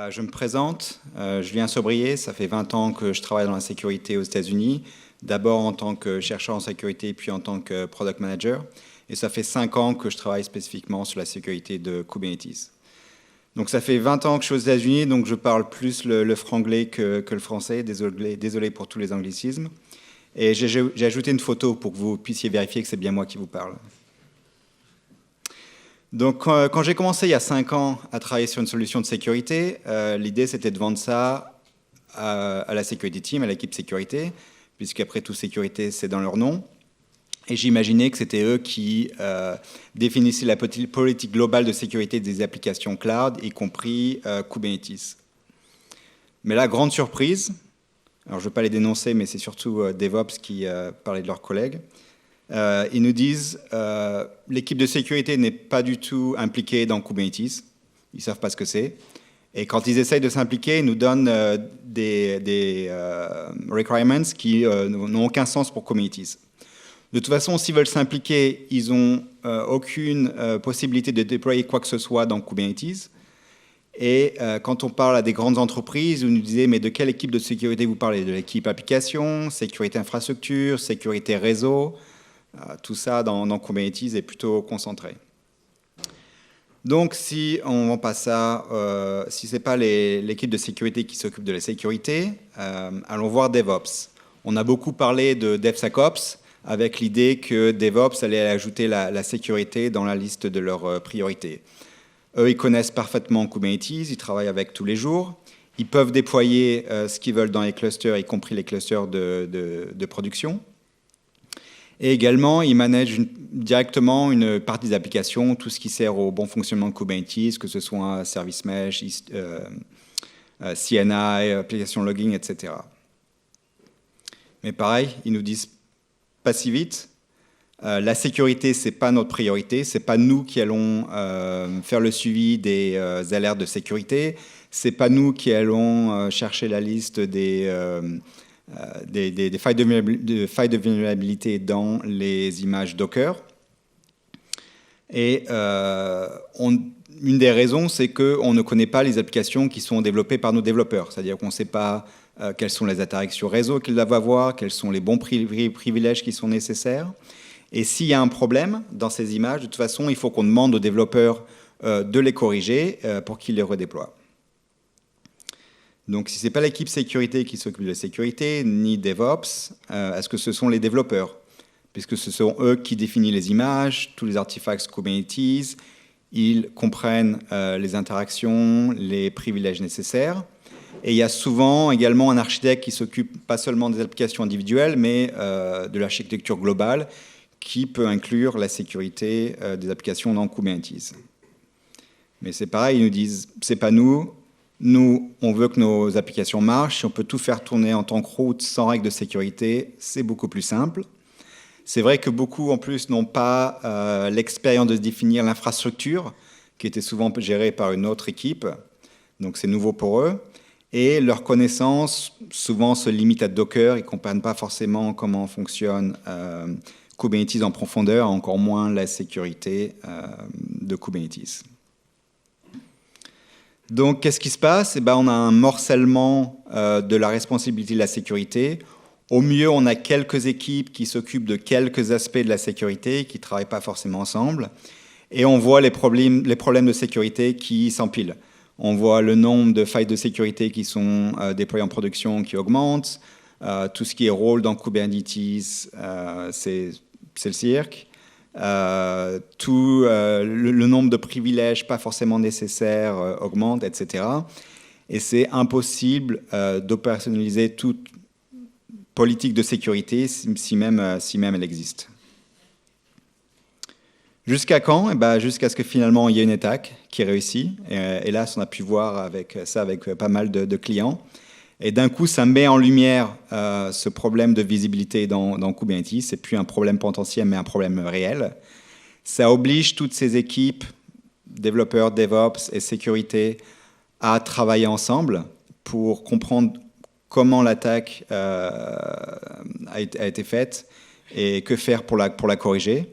Je me présente, Julien Sobrier, ça fait 20 ans que je travaille dans la sécurité aux États-Unis, d'abord en tant que chercheur en sécurité, puis en tant que product manager. Et ça fait 5 ans que je travaille spécifiquement sur la sécurité de Kubernetes. Donc ça fait 20 ans que je suis aux États-Unis, donc je parle plus le franglais que le français, désolé pour tous les anglicismes. Et j'ai ajouté une photo pour que vous puissiez vérifier que c'est bien moi qui vous parle. Donc, quand j'ai commencé il y a 5 ans à travailler sur une solution de sécurité, l'idée c'était de vendre ça à la security team, à l'équipe sécurité, puisqu'après tout, sécurité, c'est dans leur nom. Et j'imaginais que c'était eux qui définissaient la politique globale de sécurité des applications cloud, y compris Kubernetes. Mais la grande surprise, alors je ne veux pas les dénoncer, mais c'est surtout DevOps qui parlait de leurs collègues, ils nous disent l'équipe de sécurité n'est pas du tout impliquée dans Kubernetes, ils ne savent pas ce que c'est. Et quand ils essayent de s'impliquer, ils nous donnent des requirements qui n'ont aucun sens pour Kubernetes. De toute façon, s'ils veulent s'impliquer, ils n'ont aucune possibilité de déployer quoi que ce soit dans Kubernetes. Et quand on parle à des grandes entreprises, vous nous disiez, mais de quelle équipe de sécurité vous parlez? De l'équipe application, sécurité infrastructure, sécurité réseau? Tout ça dans Kubernetes est plutôt concentré. Donc, si on ne vend pas ça, si ce n'est pas l'équipe de sécurité qui s'occupe de la sécurité, allons voir DevOps. On a beaucoup parlé de DevSecOps avec l'idée que DevOps allait ajouter la sécurité dans la liste de leurs priorités. Eux, ils connaissent parfaitement Kubernetes, ils travaillent avec tous les jours. Ils peuvent déployer ce qu'ils veulent dans les clusters, y compris les clusters de production. Et également, ils managent directement une partie des applications, tout ce qui sert au bon fonctionnement de Kubernetes, que ce soit Service Mesh, CNI, application logging, etc. Mais pareil, ils nous disent pas si vite. La sécurité, ce n'est pas notre priorité. Ce n'est pas nous qui allons faire le suivi des alertes de sécurité. Ce n'est pas nous qui allons chercher la liste des failles de vulnérabilité dans les images Docker. Et une des raisons, c'est qu'on ne connaît pas les applications qui sont développées par nos développeurs. C'est-à-dire qu'on ne sait pas quelles sont les interactions réseau qu'ils doivent avoir, quels sont les bons privilèges qui sont nécessaires. Et s'il y a un problème dans ces images, de toute façon, il faut qu'on demande aux développeurs de les corriger pour qu'ils les redéploient. Donc, si ce n'est pas l'équipe sécurité qui s'occupe de la sécurité, ni DevOps, est-ce que ce sont les développeurs? Puisque ce sont eux qui définissent les images, tous les artefacts Kubernetes, ils comprennent les interactions, les privilèges nécessaires. Et il y a souvent également un architecte qui s'occupe pas seulement des applications individuelles, mais de l'architecture globale, qui peut inclure la sécurité des applications dans Kubernetes. Mais c'est pareil, ils nous disent, c'est pas nous. Nous, on veut que nos applications marchent. Si on peut tout faire tourner en tant que route sans règles de sécurité, c'est beaucoup plus simple. C'est vrai que beaucoup, en plus, n'ont pas l'expérience de définir l'infrastructure, qui était souvent gérée par une autre équipe. Donc, c'est nouveau pour eux. Et leurs connaissances, souvent, se limitent à Docker. Ils ne comprennent pas forcément comment fonctionne Kubernetes en profondeur, encore moins la sécurité de Kubernetes. Donc, qu'est-ce qui se passe? On a un morcellement de la responsabilité de la sécurité. Au mieux, on a quelques équipes qui s'occupent de quelques aspects de la sécurité, qui ne travaillent pas forcément ensemble. Et on voit les problèmes de sécurité qui s'empilent. On voit le nombre de failles de sécurité qui sont déployées en production qui augmente. Tout ce qui est rôle dans Kubernetes, c'est le cirque. Le nombre de privilèges pas forcément nécessaires augmente, etc. Et c'est impossible d'opérationnaliser toute politique de sécurité si même elle existe. Jusqu'à quand? Jusqu'à ce que finalement il y ait une attaque qui réussit. Et, hélas, on a pu voir avec pas mal de clients. Et d'un coup, ça met en lumière ce problème de visibilité dans Kubernetes. C'est plus un problème potentiel, mais un problème réel. Ça oblige toutes ces équipes, développeurs, DevOps et sécurité, à travailler ensemble pour comprendre comment l'attaque a été faite et que faire pour la corriger.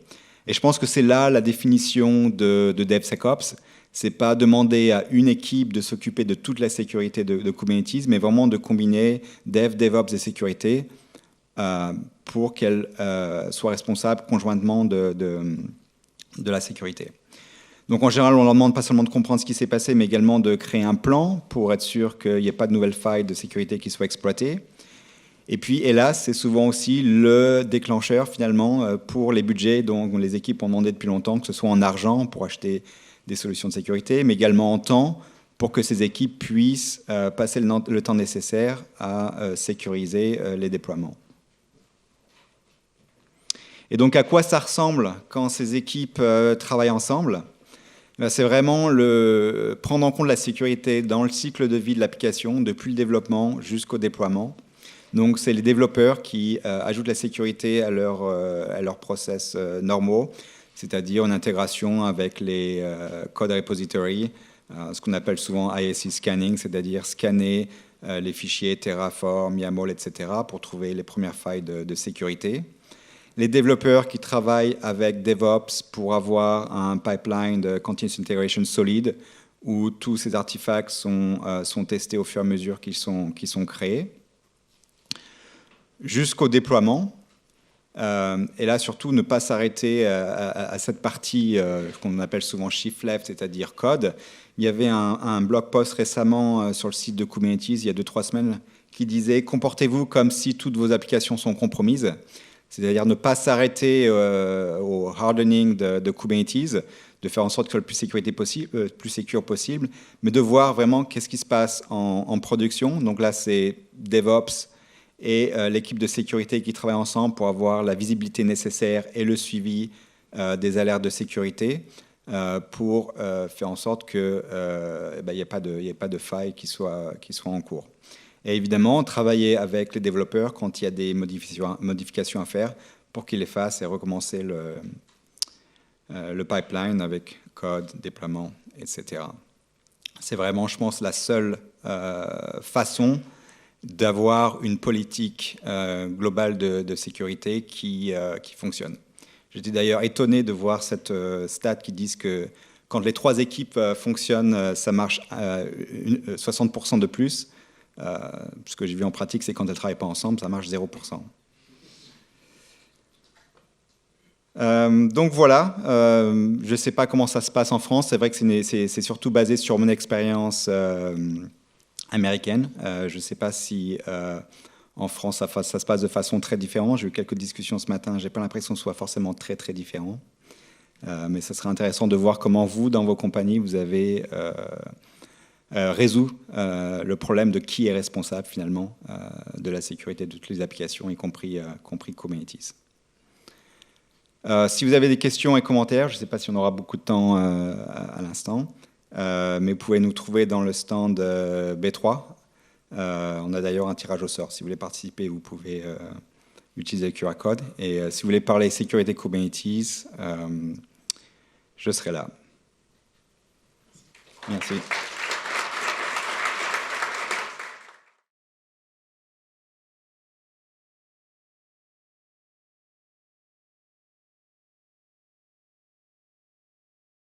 Et je pense que c'est là la définition de DevSecOps. c'est pas demander à une équipe de s'occuper de toute la sécurité de Kubernetes, mais vraiment de combiner Dev, DevOps et sécurité pour qu'elles soient responsables conjointement de la sécurité. Donc en général, on leur demande pas seulement de comprendre ce qui s'est passé, mais également de créer un plan pour être sûr qu'il n'y ait pas de nouvelles failles de sécurité qui soient exploitées. Et puis, hélas, c'est souvent aussi le déclencheur, finalement, pour les budgets dont les équipes ont demandé depuis longtemps, que ce soit en argent pour acheter des solutions de sécurité, mais également en temps pour que ces équipes puissent passer le temps nécessaire à sécuriser les déploiements. Et donc, à quoi ça ressemble quand ces équipes travaillent ensemble ? C'est vraiment prendre en compte la sécurité dans le cycle de vie de l'application, depuis le développement jusqu'au déploiement. Donc, c'est les développeurs qui ajoutent la sécurité à leurs process normaux, c'est-à-dire en intégration avec les code repository, ce qu'on appelle souvent ISE scanning, c'est-à-dire scanner les fichiers Terraform, YAML, etc., pour trouver les premières failles de sécurité. Les développeurs qui travaillent avec DevOps pour avoir un pipeline de continuous integration solide où tous ces artefacts sont testés au fur et à mesure qu'ils sont créés. Jusqu'au déploiement. Et là, surtout, ne pas s'arrêter à cette partie qu'on appelle souvent shift left, c'est-à-dire code. Il y avait un blog post récemment sur le site de Kubernetes, il y a 2-3 semaines, qui disait « Comportez-vous comme si toutes vos applications sont compromises ». C'est-à-dire ne pas s'arrêter au hardening de Kubernetes, de faire en sorte que ce soit le plus sécure possible, mais de voir vraiment qu'est-ce qui se passe en production. Donc là, c'est DevOps et l'équipe de sécurité qui travaillent ensemble pour avoir la visibilité nécessaire et le suivi des alertes de sécurité pour faire en sorte qu'il n'y ait pas de failles qui soient en cours. Et évidemment, travailler avec les développeurs quand il y a des modifications à faire pour qu'ils les fassent et recommencer le pipeline avec code, déploiement, etc. C'est vraiment, je pense, la seule façon d'avoir une politique globale de sécurité qui fonctionne. J'étais d'ailleurs étonné de voir cette stat qui dit que quand les 3 équipes fonctionnent, ça marche 60% de plus. Ce que j'ai vu en pratique, c'est quand elles ne travaillent pas ensemble, ça marche 0%. Donc voilà, je ne sais pas comment ça se passe en France. C'est vrai que c'est surtout basé sur mon expérience américaine. Je ne sais pas si en France ça se passe de façon très différente. J'ai eu quelques discussions ce matin, je n'ai pas l'impression que ce soit forcément très très différent. Mais ça serait intéressant de voir comment vous, dans vos compagnies, vous avez résout le problème de qui est responsable finalement de la sécurité de toutes les applications, y compris Kubernetes. Si vous avez des questions et commentaires, je ne sais pas si on aura beaucoup de temps à l'instant, mais vous pouvez nous trouver dans le stand B3. On a d'ailleurs un tirage au sort. Si vous voulez participer, vous pouvez utiliser le QR code. Et si vous voulez parler sécurité Kubernetes, je serai là. Merci.